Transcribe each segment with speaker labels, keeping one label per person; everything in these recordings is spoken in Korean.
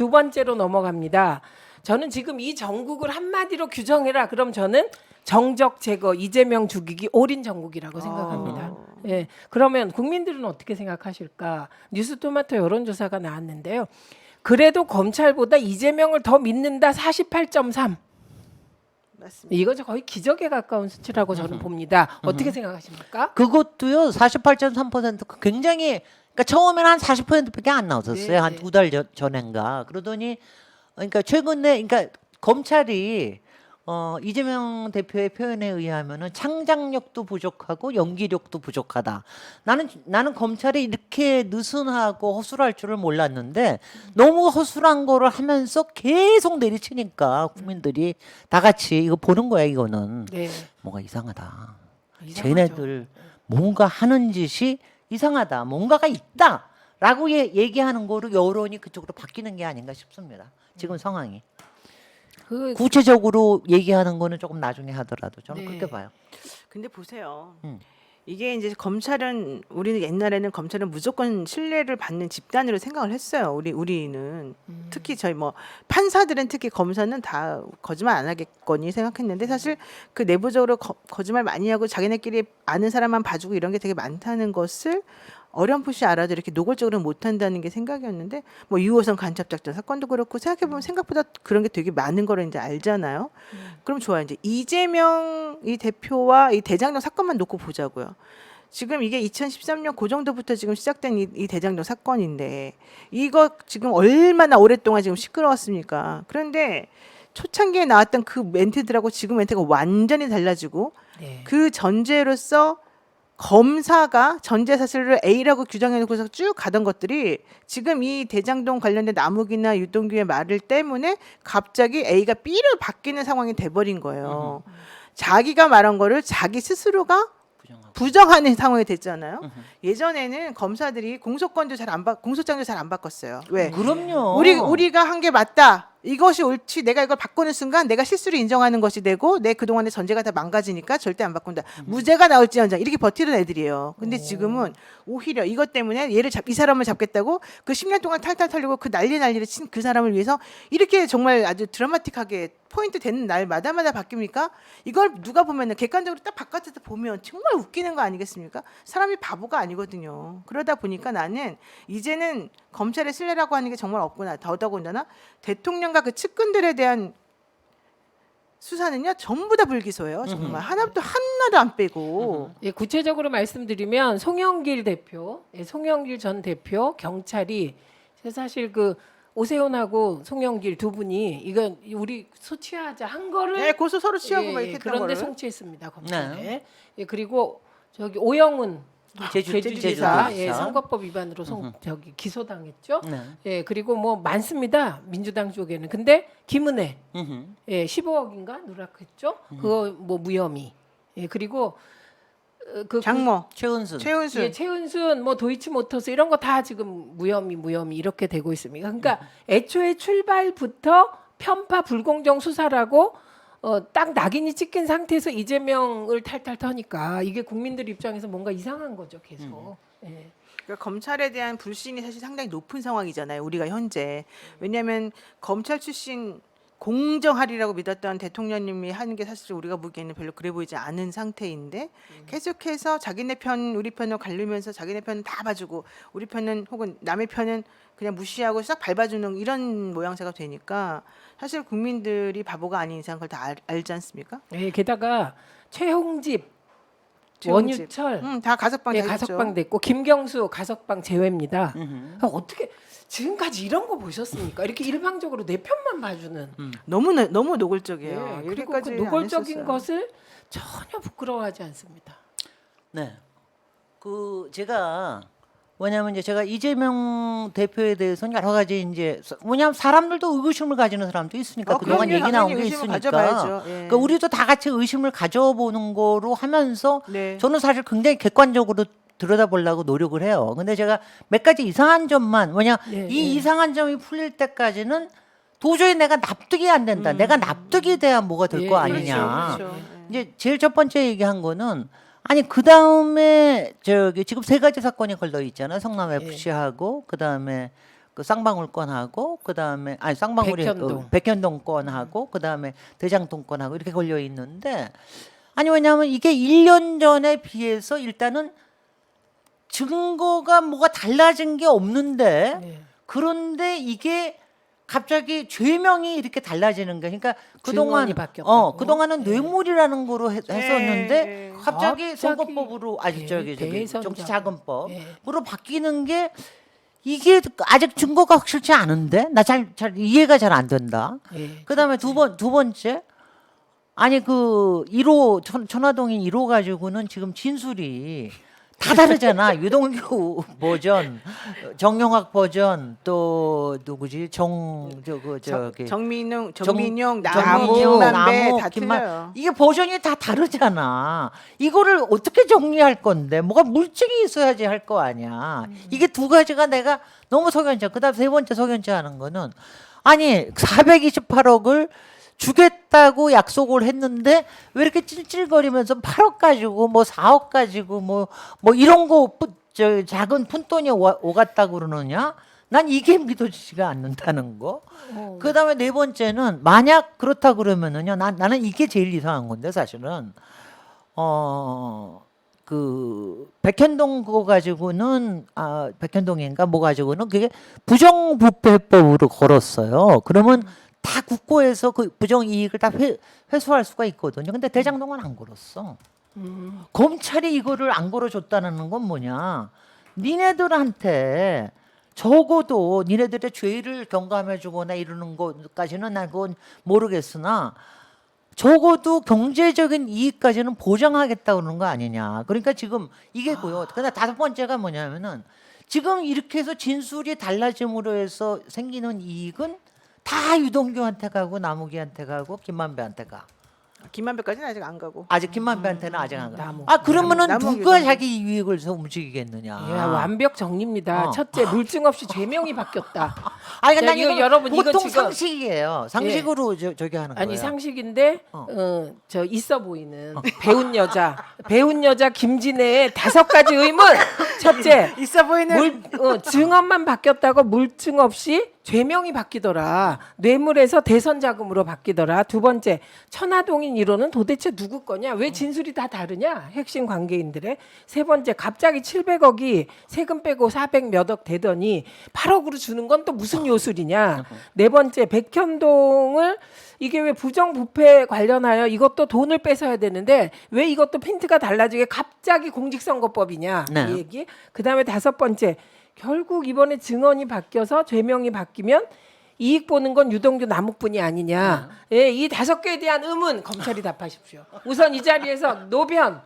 Speaker 1: 두 번째로 넘어갑니다. 저는 지금 이 정국을 한마디로 규정해라. 그럼 저는 정적 제거, 이재명 죽이기, 올인 정국이라고 생각합니다. 예, 그러면 국민들은 어떻게 생각하실까? 뉴스토마토 여론조사가 나왔는데요. 그래도 검찰보다 이재명을 더 믿는다 48.3.
Speaker 2: 맞습니다.
Speaker 1: 이거 거의 기적에 가까운 수치라고 저는 봅니다. 어떻게 생각하십니까?
Speaker 3: 그것도요 48.3% 굉장히 그러니까 처음에는 한 40%밖에 안 나왔었어요.
Speaker 1: 네,
Speaker 3: 한
Speaker 1: 네.
Speaker 3: 두 달 전인가. 그러더니 그러니까 최근에 그러니까 검찰이 이재명 대표의 표현에 의하면은 창작력도 부족하고 연기력도 부족하다. 나는 검찰이 이렇게 느슨하고 허술할 줄을 몰랐는데 너무 허술한 거를 하면서 계속 내리치니까 국민들이 다 같이 이거 보는 거야 이거는.
Speaker 1: 네.
Speaker 3: 뭐가 이상하다.
Speaker 1: 이상하죠.
Speaker 3: 쟤네들 뭔가 하는 짓이 이상하다. 뭔가가 있다라고 얘기하는 거로 여론이 그쪽으로 바뀌는 게 아닌가 싶습니다. 지금 상황이.
Speaker 1: 그
Speaker 3: 구체적으로 얘기하는 거는 조금 나중에 하더라도 저는
Speaker 1: 네.
Speaker 3: 그렇게 봐요.
Speaker 2: 근데 보세요.
Speaker 3: 음.
Speaker 2: 이게 이제 검찰은 우리는 옛날에는 검찰은 무조건 신뢰를 받는 집단으로 생각을 했어요. 우리는 특히 저희 뭐 판사들은 특히 검사는 다 거짓말 안 하겠거니 생각했는데 사실 그 내부적으로 거짓말 많이 하고 자기네끼리 아는 사람만 봐주고 이런 게 되게 많다는 것을 어렴풋이 알아도 이렇게 노골적으로 못한다는 게 생각이었는데 뭐 6호선 간첩작전 사건도 그렇고 생각해보면 생각보다 그런 게 되게 많은 거를 이제 알잖아요. 그럼 좋아요. 이제 이재명 이 대표와 이 대장동 사건만 놓고 보자고요. 지금 이게 2013년 그 정도부터 지금 시작된 이 대장동 사건인데 이거 지금 얼마나 오랫동안 지금 시끄러웠습니까? 그런데 초창기에 나왔던 그 멘트들하고 지금 멘트가 완전히 달라지고
Speaker 1: 네.
Speaker 2: 그 전제로서 검사가 전제 사실을 A라고 규정해놓고서 쭉 가던 것들이 지금 이 대장동 관련된 남욱이나 유동규의 말을 때문에 갑자기 A가 B를 바뀌는 상황이 돼버린 거예요. 자기가 말한 거를 자기 스스로가 부정하는 상황이 됐잖아요. 예전에는 검사들이 공소권도 공소장도 잘 안 바꿨어요. 왜?
Speaker 3: 그럼요.
Speaker 2: 우리가 한 게 맞다. 이것이 옳지. 내가 이걸 바꾸는 순간 내가 실수를 인정하는 것이 되고 내 그동안의 전제가 다 망가지니까 절대 안 바꾼다. 무죄가 나올지언정 이렇게 버티던 애들이에요. 근데 지금은 오히려 이것 때문에 이 사람을 잡겠다고 그 10년 동안 탈탈 털리고 그 난리를 친 그 사람을 위해서 이렇게 정말 아주 드라마틱하게 포인트 되는 날마다마다 바뀝니까? 이걸 누가 보면은 객관적으로 딱 바깥에서 보면 정말 웃기는 거 아니겠습니까? 사람이 바보가 아니거든요. 그러다 보니까 나는 이제는 검찰의 신뢰라고 하는 게 정말 없구나. 더더군다나 대통령과 그 측근들에 대한 수사는요 전부 다 불기소예요. 정말 하나도 안 빼고.
Speaker 1: 예, 구체적으로 말씀드리면 송영길 대표, 송영길 전 대표 경찰이 사실 그 오세훈하고 송영길 두 분이 이건 우리 소취하자 한 거를
Speaker 2: 네, 고소 서로 취하고 막 이렇게 했던
Speaker 1: 그런데
Speaker 2: 거를.
Speaker 1: 송치했습니다 검찰에. 예, 그리고 저기 오영훈 제주지사 예, 선거법 위반으로 저기 기소당했죠.
Speaker 3: 네.
Speaker 1: 예, 그리고 뭐 많습니다 민주당 쪽에는. 근데 김은혜 예, 15억인가 누락했죠. 그거 뭐 무혐의. 예, 그리고 그
Speaker 2: 장모,
Speaker 3: 최은순.
Speaker 2: 최은순.
Speaker 1: 예, 최은순 뭐 도이치모터스 이런 거 다 지금 무혐의 이렇게 되고 있습니다. 그러니까 애초에 출발부터 편파 불공정 수사라고 딱 낙인이 찍힌 상태에서 이재명을 탈탈 터니까 이게 국민들 입장에서 뭔가 이상한 거죠 계속. 예.
Speaker 2: 그러니까 검찰에 대한 불신이 사실 상당히 높은 상황이잖아요. 우리가 현재. 왜냐하면 검찰 출신 공정하리라고 믿었던 대통령님이 하는 게 사실 우리가 보기에는 별로 그래 보이지 않은 상태인데 계속해서 자기네 편 우리 편을 가르면서 자기네 편은 다 봐주고 우리 편은 혹은 남의 편은 그냥 무시하고 싹 밟아주는 이런 모양새가 되니까 사실 국민들이 바보가 아닌 이상 그걸 다 알지 않습니까?
Speaker 1: 예, 게다가 최홍집,
Speaker 2: 최홍집.
Speaker 1: 원유철
Speaker 2: 다 가석방
Speaker 1: 예,
Speaker 2: 다 했죠.
Speaker 1: 가석방 됐고 김경수 가석방 제외입니다. 어떻게 지금까지 이런 거 보셨습니까? 이렇게 일방적으로 내 편만 봐주는.
Speaker 2: 너무 노골적이에요.
Speaker 1: 예, 그리고 그
Speaker 2: 이렇게까지 안
Speaker 1: 노골적인
Speaker 2: 했었어요.
Speaker 1: 것을 전혀 부끄러워하지 않습니다.
Speaker 3: 네. 그 제가 뭐냐면 이제 제가 이재명 대표에 대해서는 여러 가지 이제 뭐냐면 사람들도 의구심을 가지는 사람도 있으니까 그동안
Speaker 2: 그럼요.
Speaker 3: 얘기 나온
Speaker 2: 당연히
Speaker 3: 게
Speaker 2: 의심을
Speaker 3: 있으니까.
Speaker 2: 가져봐야죠. 예.
Speaker 3: 그러니까 우리도 다 같이 의심을 가져보는 거로 하면서
Speaker 2: 네.
Speaker 3: 저는 사실 굉장히 객관적으로 들여다보려고 노력을 해요. 근데 제가 몇 가지 이상한 점만 뭐냐
Speaker 1: 예,
Speaker 3: 이
Speaker 1: 예.
Speaker 3: 이상한 점이 풀릴 때까지는 도저히 내가 납득이 안 된다. 내가 납득이 돼야 뭐가 될 거
Speaker 1: 예,
Speaker 3: 아니냐.
Speaker 2: 그렇죠.
Speaker 3: 이제 제일 첫 번째 얘기한 거는 아니 그 다음에 저기 지금 세 가지 사건이 걸려 있잖아요. 성남 FC하고 그 다음에 그 쌍방울 건하고 그다음에 아니 쌍방울이
Speaker 1: 백현동.
Speaker 3: 백현동 건하고 그다음에 대장동 건하고 이렇게 걸려 있는데 아니 왜냐하면 이게 1년 전에 비해서 일단은 증거가 뭐가 달라진 게 없는데
Speaker 1: 네.
Speaker 3: 그런데 이게 갑자기 죄명이 이렇게 달라지는 게 그러니까 그동안
Speaker 1: 증언이 바뀌었다고?
Speaker 3: 그동안은
Speaker 1: 네.
Speaker 3: 뇌물이라는 거로 했었는데
Speaker 2: 네.
Speaker 3: 갑자기
Speaker 1: 갑자기
Speaker 3: 선거법으로 아니
Speaker 1: 네,
Speaker 3: 저기
Speaker 1: 대선자금.
Speaker 3: 정치자금법으로
Speaker 1: 네.
Speaker 3: 바뀌는 게 이게 아직 증거가 확실치 않은데 나 잘 이해가 잘 안 된다.
Speaker 1: 예.
Speaker 3: 그다음에 두 번째 아니 그 1호 천화동인 1호 가지고는 지금 진술이 다 다르잖아. 유동규 버전, 정영학 버전, 또 누구지 저기
Speaker 2: 정민용,
Speaker 3: 정민용,
Speaker 2: 나무, 김만배
Speaker 3: 나무,
Speaker 2: 다 틀려요.
Speaker 3: 이게 버전이 다 다르잖아. 이거를 어떻게 정리할 건데 뭐가 물증이 있어야지 할 거 아니야. 이게 두 가지가 내가 너무 석연치. 그다음 세 번째 석연치 않은 거는 아니 428억을 주겠다고 약속을 했는데 왜 이렇게 찔찔거리면서 8억 가지고 뭐 4억 가지고 뭐 이런 거 작은 푼돈이 오갔다고 그러느냐? 난 이게 믿어지지가 않는다는 거. 그다음에 네 번째는 만약 그렇다 그러면은요. 나는 이게 제일 이상한 건데 사실은 그 백현동 그거 가지고는 백현동인가 뭐 가지고는 그게 부정부패법으로 걸었어요. 그러면 다 국고에서 그 부정이익을 다 회수할 수가 있거든요. 근데 대장동은 안 걸었어. 검찰이 이거를 안 걸어줬다는 건 뭐냐? 니네들한테 적어도 니네들의 죄를 경감해주거나 이러는 것까지는 난 그건 모르겠으나 적어도 경제적인 이익까지는 보장하겠다 그러는 거 아니냐. 그러니까 지금 이게고요. 근데 다섯 번째가 뭐냐면은 지금 이렇게 해서 진술이 달라짐으로 해서 생기는 이익은 다 유동규한테 가고 남욱이한테 가고 김만배한테 가.
Speaker 2: 김만배까지는 아직 안 가고.
Speaker 3: 아직 김만배한테는 아직 안 가.
Speaker 1: 남욱.
Speaker 3: 그러면은
Speaker 2: 남욱
Speaker 3: 누가
Speaker 2: 유동규.
Speaker 3: 자기 이익을 움직이겠느냐.
Speaker 1: 예, 완벽 정리입니다. 첫째, 물증 없이 죄명이 바뀌었다.
Speaker 3: 아니
Speaker 1: 야,
Speaker 3: 근데
Speaker 1: 이거
Speaker 3: 이거
Speaker 1: 여러분, 이거
Speaker 3: 보통
Speaker 1: 지금-
Speaker 3: 상식이에요. 상식으로 저기 하는 거예요.
Speaker 1: 아니 상식인데
Speaker 3: 어.
Speaker 1: 저 있어 보이는 배운 여자 김진애의 5가지 의문. 첫째,
Speaker 2: 있어 보이는
Speaker 1: 증언만 바뀌었다고 물증 없이 죄명이 바뀌더라. 뇌물에서 대선 자금으로 바뀌더라. 두 번째, 천화동인 1호는 도대체 누구 거냐? 왜 진술이 다 다르냐? 핵심 관계인들의. 세 번째, 갑자기 700억이 세금 빼고 400 몇 억 되더니 8억으로 주는 건 또 무슨 요술이냐? 네 번째, 백현동을 이게 왜 부정부패 관련하여 이것도 돈을 뺏어야 되는데 왜 이것도 핀트가 달라지게 갑자기 공직선거법이냐?
Speaker 3: 네.
Speaker 1: 이 얘기. 그다음에 다섯 번째, 결국 이번에 증언이 바뀌어서 죄명이 바뀌면 이익 보는 건 유동규 남욱뿐이 아니냐. 예, 이 5개에 대한 의문 검찰이 답하십시오. 우선 이 자리에서 노변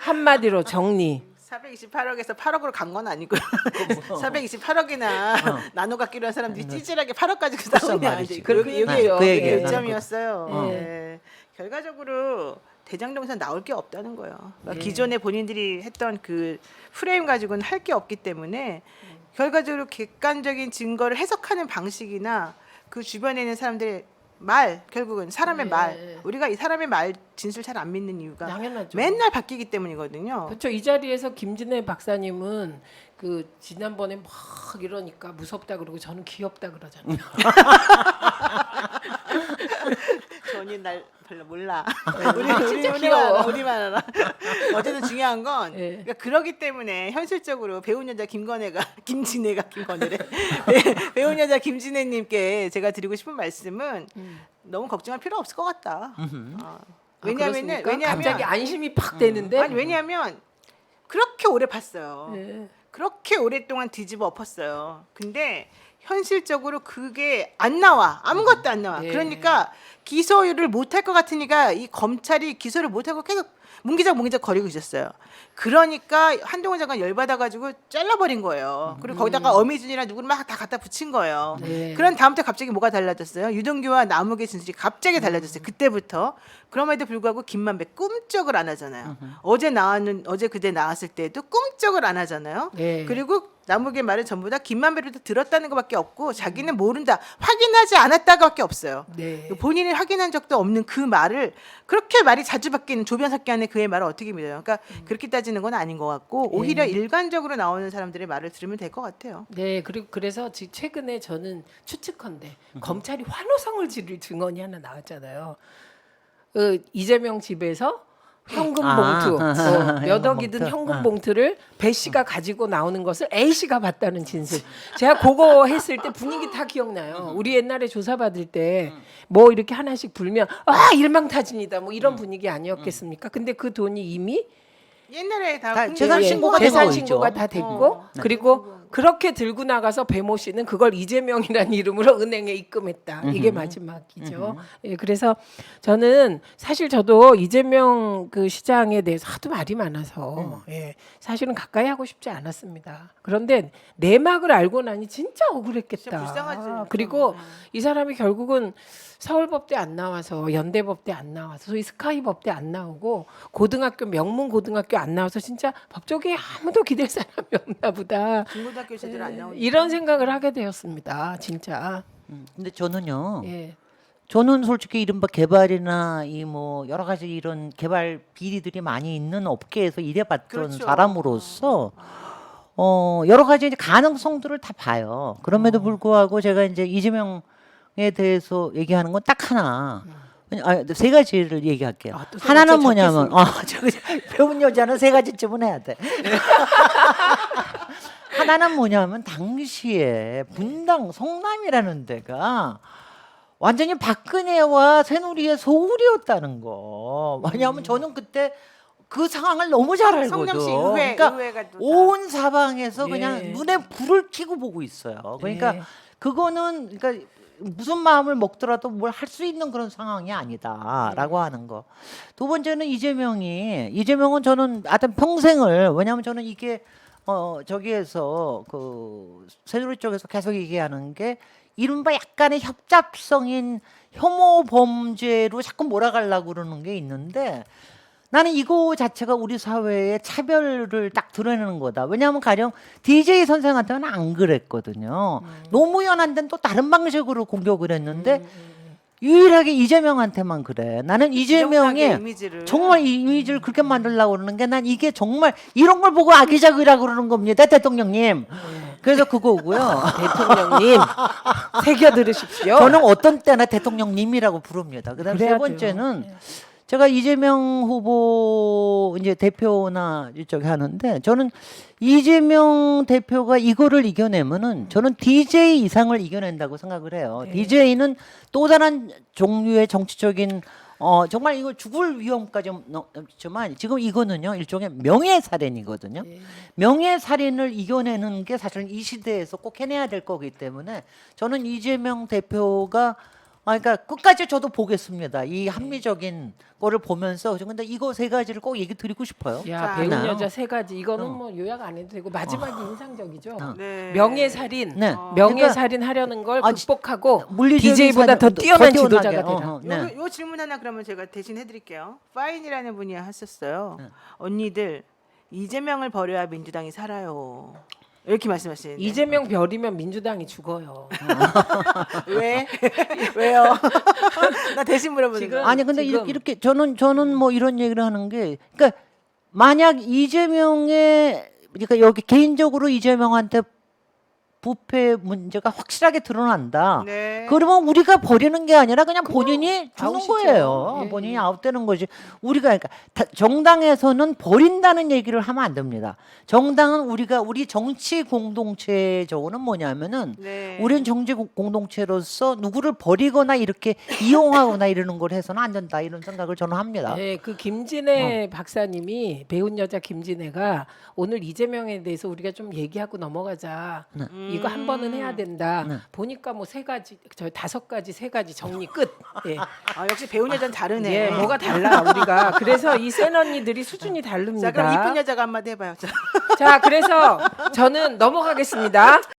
Speaker 1: 한마디로 정리.
Speaker 2: 428억에서 8억으로 간 건 아니고요. 428억이나 나눠 갖기로 한 사람들이 찌질하게 8억 가지고 싸우냐.
Speaker 3: 말이지.
Speaker 1: 그렇게
Speaker 2: 여기
Speaker 1: 얘기해요.
Speaker 3: 그
Speaker 2: 여기
Speaker 3: 얘기예요.
Speaker 2: 요점이었어요.
Speaker 1: 어.
Speaker 2: 예. 결과적으로 대장동에서 나올 게 없다는 거예요. 그러니까
Speaker 1: 예.
Speaker 2: 기존에 본인들이 했던 그 프레임 가지고는 할 게 없기 때문에 결과적으로 객관적인 증거를 해석하는 방식이나 그 주변에 있는 사람들의 말, 결국은 사람의
Speaker 1: 예.
Speaker 2: 말, 우리가 이 사람의 말 진술 잘 안 믿는 이유가
Speaker 1: 당연하죠.
Speaker 2: 맨날 바뀌기 때문이거든요.
Speaker 1: 그렇죠. 이 자리에서 김진애 박사님은 그 지난번에 막 이러니까 무섭다 그러고 저는 귀엽다 그러잖아요.
Speaker 2: 전이 날 별로 몰라.
Speaker 1: 진짜 귀여워.
Speaker 2: 우리만 알아. 어쨌든 중요한 건
Speaker 1: 예.
Speaker 2: 그러니까 그러기 때문에 현실적으로 배운 여자 김진애래. 네, 배운 여자 김진애님께 제가 드리고 싶은 말씀은 너무 걱정할 필요 없을 것 같다. 왜냐하면
Speaker 1: 갑자기 안심이 팍 되는데.
Speaker 2: 아니 왜냐하면 그렇게 오래 팠어요.
Speaker 1: 예.
Speaker 2: 그렇게 오랫동안 뒤집어 엎었어요. 근데 현실적으로 그게 안 나와. 아무것도 안 나와.
Speaker 1: 예.
Speaker 2: 그러니까 기소를 못할 것 같으니까 이 검찰이 기소를 못하고 계속 뭉기적 거리고 있었어요. 그러니까 한동훈 장관 열받아가지고 잘라버린 거예요. 그리고 거기다가 어미준이랑 누구를 막 다 갖다 붙인 거예요.
Speaker 1: 네.
Speaker 2: 그런 다음부터 갑자기 뭐가 달라졌어요? 유동규와 남욱의 진술이 갑자기 달라졌어요. 그때부터. 그럼에도 불구하고 김만배 꿈쩍을 안 하잖아요. 어제 그대 나왔을 때도 꿈쩍을 안 하잖아요.
Speaker 1: 네.
Speaker 2: 그리고 남욱의 말은 전부 다 김만배로부터 들었다는 것밖에 없고 자기는 모른다, 확인하지 않았다가밖에 없어요.
Speaker 1: 네.
Speaker 2: 본인이 확인한 적도 없는 그 말을 그렇게 말이 자주 바뀌는 조변석기한 안에 그의 말을 어떻게 믿어요? 그러니까 그렇게 따지는 건 아닌 것 같고 오히려 일관적으로 나오는 사람들의 말을 들으면 될 것 같아요.
Speaker 1: 네, 그리고 그래서 최근에 저는 추측컨대 검찰이 환호성을 지를 증언이 하나 나왔잖아요. 이재명 집에서 현금 봉투, 몇 억이든 현금 봉투를 배 씨가 가지고 나오는 것을 A 씨가 봤다는 진술. 제가 그거 했을 때 분위기 다 기억나요. 우리 옛날에 조사받을 때 뭐 이렇게 하나씩 불면 일망타진이다 뭐 이런 분위기 아니었겠습니까? 근데 그 돈이 이미
Speaker 2: 옛날에 다
Speaker 3: 다
Speaker 2: 공개돼
Speaker 3: 재산 신고가 되고
Speaker 1: 재산
Speaker 3: 있죠.
Speaker 1: 신고가 다 됐고 그리고 그렇게 들고 나가서 배모 씨는 그걸 이재명이라는 이름으로 은행에 입금했다. 이게 마지막이죠. 예, 그래서 저는 사실 저도 이재명 그 시장에 대해서 하도 말이 많아서 예, 사실은 가까이 하고 싶지 않았습니다. 그런데 내막을 알고 나니 진짜 억울했겠다.
Speaker 2: 진짜 불쌍하지.
Speaker 1: 그리고 이 사람이 결국은 서울법대 안 나와서 연대법대 안 나와서 소위 스카이법대 안 나오고 고등학교 명문 고등학교 안 나와서 진짜 법 쪽에 아무도 기댈 사람이 없나 보다.
Speaker 2: 중고등학교 제대로 안 나오니까.
Speaker 1: 이런 생각을 하게 되었습니다. 진짜.
Speaker 3: 근데 저는요.
Speaker 1: 예.
Speaker 3: 저는 솔직히 이른바 개발이나 이 뭐 여러 가지 이런 개발 비리들이 많이 있는 업계에서 일해봤던
Speaker 2: 그렇죠.
Speaker 3: 사람으로서 여러 가지 이제 가능성들을 다 봐요. 그럼에도 불구하고 제가 이제 이재명에 대해서 얘기하는 건 딱 하나. 세 가지를 얘기할게요.
Speaker 1: 또 세
Speaker 3: 하나는
Speaker 1: 가지
Speaker 3: 뭐냐면 저기 배운 여자는 세 가지쯤은 해야 돼. 하나는 뭐냐면 당시에 분당 성남이라는 데가 완전히 박근혜와 새누리의 소굴이었다는 거. 왜냐하면 저는 그때 그 상황을 너무 잘 알거든.
Speaker 2: 성남시 의회,
Speaker 3: 그러니까
Speaker 2: 의회가 또 다-
Speaker 3: 온 사방에서
Speaker 1: 예.
Speaker 3: 그냥 눈에 불을 켜고 보고 있어요. 그러니까
Speaker 1: 예.
Speaker 3: 그거는 그러니까 무슨 마음을 먹더라도 뭘 할 수 있는 그런 상황이 아니다라고 하는 거. 두 번째는 이재명은 저는 하여튼 평생을 왜냐하면 저는 이게 저기에서 그 새누리 쪽에서 계속 얘기하는 게 이른바 약간의 협잡성인 혐오 범죄로 자꾸 몰아가려고 그러는 게 있는데 나는 이거 자체가 우리 사회의 차별을 딱 드러내는 거다. 왜냐하면 가령 DJ 선생한테는 안 그랬거든요. 노무현한테는 또 다른 방식으로 공격을 했는데 유일하게 이재명한테만 그래. 나는
Speaker 2: 부정하게
Speaker 3: 이재명의
Speaker 2: 이미지를
Speaker 3: 정말 이 이미지를 그렇게 만들려고 그러는 게 난 이게 정말 이런 걸 보고 아기자기라고 그러는 겁니다. 대통령님. 그래서 그거고요.
Speaker 1: 대통령님 새겨 들으십시오.
Speaker 3: 저는 어떤 때나 대통령님이라고 부릅니다. 그다음 세
Speaker 1: 그래야
Speaker 3: 번째는
Speaker 1: 돼요.
Speaker 3: 제가 이재명 후보 이제 대표나 이쪽에 하는데 저는 이재명 대표가 이거를 이겨내면은 저는 DJ 이상을 이겨낸다고 생각을 해요.
Speaker 1: 네.
Speaker 3: DJ는 또 다른 종류의 정치적인 정말 이거 죽을 위험까지 넘지만 지금 이거는요 일종의 명예살인이거든요.
Speaker 1: 네.
Speaker 3: 명예살인을 이겨내는 게 사실 이 시대에서 꼭 해내야 될 거기 때문에 저는 이재명 대표가 그러니까 끝까지 저도 보겠습니다. 이 합리적인 거를 보면서 근데 이거 세 가지를 꼭 얘기 드리고 싶어요.
Speaker 1: 야
Speaker 2: 자,
Speaker 1: 배운
Speaker 3: 하나.
Speaker 1: 여자 세 가지 이거는 뭐 요약 안 해도 되고 마지막이 인상적이죠.
Speaker 2: 네.
Speaker 1: 명예살인,
Speaker 3: 네.
Speaker 1: 명예살인 하려는 걸
Speaker 3: 아,
Speaker 1: 극복하고
Speaker 3: 물리적인
Speaker 1: DJ보다 더
Speaker 3: 살인,
Speaker 1: 뛰어난
Speaker 3: 더
Speaker 1: 지도자가
Speaker 3: 뛰어나게,
Speaker 1: 되라.
Speaker 3: 네.
Speaker 2: 요 질문 하나 그러면 제가 대신 해드릴게요. 파인이라는 분이 하셨어요.
Speaker 3: 네.
Speaker 2: 언니들 이재명을 버려야 민주당이 살아요. 이렇게 말씀하시는데
Speaker 1: 이재명 별이면 민주당이 죽어요.
Speaker 2: 왜? 왜요? 나 대신 물어보는
Speaker 1: 지금-
Speaker 2: 거.
Speaker 3: 아니 근데
Speaker 1: 지금-
Speaker 3: 이렇게 저는 뭐 이런 얘기를 하는 게 그러니까 만약 이재명의 그러니까 여기 개인적으로 이재명한테 부패 문제가 확실하게 드러난다.
Speaker 2: 네.
Speaker 3: 그러면 우리가 버리는 게 아니라 그냥 본인이 주는
Speaker 1: 아웃이죠.
Speaker 3: 거예요.
Speaker 1: 예,
Speaker 3: 본인이
Speaker 1: 예.
Speaker 3: 아웃되는 거지. 우리가 그러니까 정당에서는 버린다는 얘기를 하면 안 됩니다. 정당은 우리 정치 공동체적으로는 뭐냐면은
Speaker 2: 네.
Speaker 3: 우리는 정치 공동체로서 누구를 버리거나 이렇게 이용하거나 이러는 걸 해서는 안 된다 이런 생각을 저는 합니다.
Speaker 1: 네, 그 김진애 박사님이 배운 여자 김진애가 오늘 이재명에 대해서 우리가 좀 얘기하고 넘어가자. 이거 한 번은 해야 된다.
Speaker 3: 네.
Speaker 1: 보니까 뭐 세 가지, 저 5가지, 3가지 정리 끝. 예.
Speaker 2: 아, 역시 배운 여자는 다르네.
Speaker 1: 예, 뭐가 달라 우리가. 그래서 이 센 언니들이 수준이 다릅니다.
Speaker 2: 자, 그럼 이쁜 여자가 한마디 해봐요. 자.
Speaker 1: 자, 그래서 저는 넘어가겠습니다.